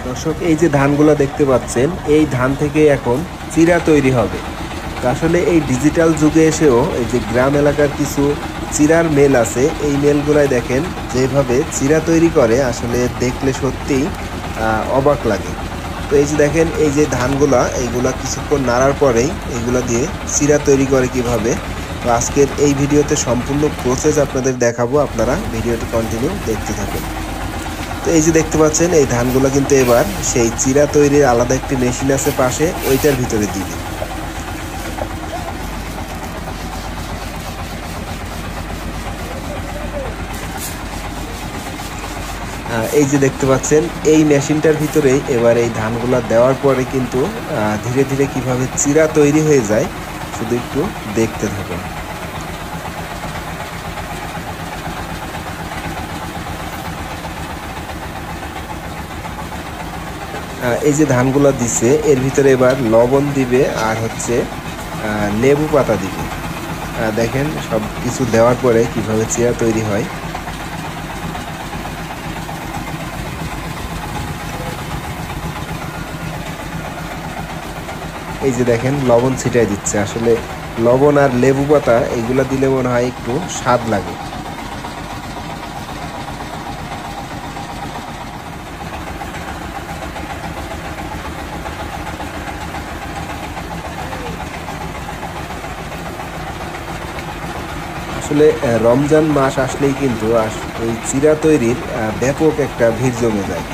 দর্শক, এই যে ধানগুলো দেখতে পাচ্ছেন, এই ধান থেকে এখন চিড়া তৈরি হবে। তো আসলে এই ডিজিটাল যুগে এসেও এই যে গ্রাম এলাকার কিছু চিড়ার মেল আছে, এই মেলগুলাই দেখেন যেভাবে চিড়া তৈরি করে, আসলে দেখলে সত্যিই অবাক লাগে। তো এই যে দেখেন, এই যে ধানগুলা, এইগুলা কিছুক্ষণ নাড়ার পরেই এইগুলা দিয়ে চিড়া তৈরি করে কিভাবে। তো আজকের এই ভিডিওতে সম্পূর্ণ প্রসেস আপনাদের দেখাবো, আপনারা ভিডিওটি কন্টিনিউ দেখতে থাকুন। তো এই যে দেখতে পাচ্ছেন, এই ধানগুলো কিন্তু এবার সেই চিড়া তৈরির আলাদা একটি মেশিন আছে পাশে, ওইটার ভিতরে দিবে। এই যে দেখতে পাচ্ছেন, এই মেশিনটার ভিতরেই এবার এই ধানগুলা দেওয়ার পরে কিন্তু ধীরে ধীরে কিভাবে চিড়া তৈরি হয়ে যায়, শুধু একটু দেখতে থাকুন। এই যে ধানগুলা দিছে, এর ভিতরে এবার লবণ দিবে আর হচ্ছে লেবু পাতা দিবে। দেখেন সব কিছু দেওয়ার পরে কিভাবে চিড়া তৈরি হয়। এই যে দেখেন লবণ ছিটাই দিচ্ছে, আসলে লবণ আর লেবু পাতা এইগুলা দিলে মনে হয় একটু স্বাদ লাগে। আসলে রমজান মাস আসলেই কিন্তু এই চিড়া তৈরির ব্যাপক একটা ভিড় জমে যায়।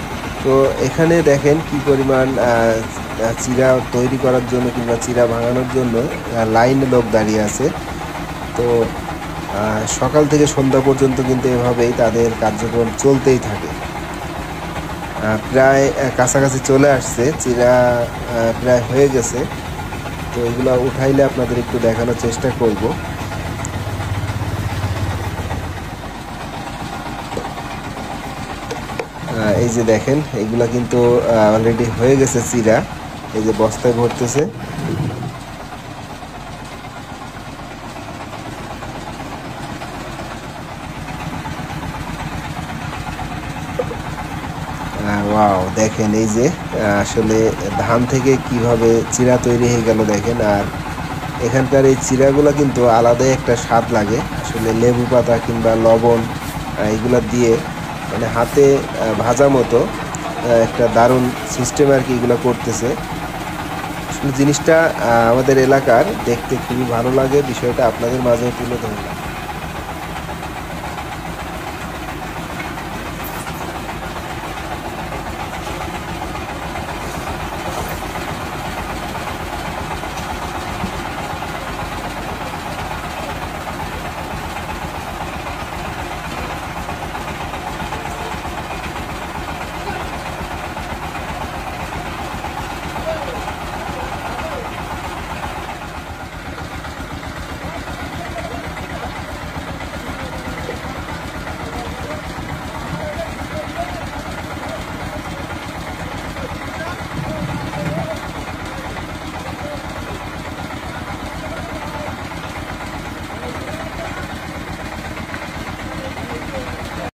তো এখানে দেখেন কি পরিমাণ চিড়া তৈরি করার জন্য কিংবা চিড়া ভাঙানোর জন্য লাইনে লোক দাঁড়িয়ে আছে। তো সকাল থেকে সন্ধ্যা পর্যন্ত কিন্তু এভাবেই তাদের কার্যক্রম চলতেই থাকে। প্রায় কাছাকাছি চলে আসছে, চিড়া প্রায় হয়ে গেছে। তো এগুলো উঠাইলে আপনাদের একটু দেখানোর চেষ্টা করব। এই যে দেখেন, এগুলা কিন্তু অলরেডি হয়ে গেছে চিড়া, এই যে বস্তায় ভরতেছে। ওয়াও, দেখেন এই যে আসলে ধান থেকে কিভাবে চিড়া তৈরি হয়ে গেল দেখেন। আর এখানকার এই চিড়াগুলা কিন্তু আলাদাই একটা স্বাদ লাগে, আসলে লেবু পাতা কিংবা লবণ এগুলা দিয়ে মানে হাতে ভাজা মতো একটা দারুণ সিস্টেম আর কি এগুলো করতেছে। আসলে জিনিসটা আমাদের এলাকার দেখতে খুবই ভালো লাগে, বিষয়টা আপনাদের মাঝেও তুলে ধরলাম।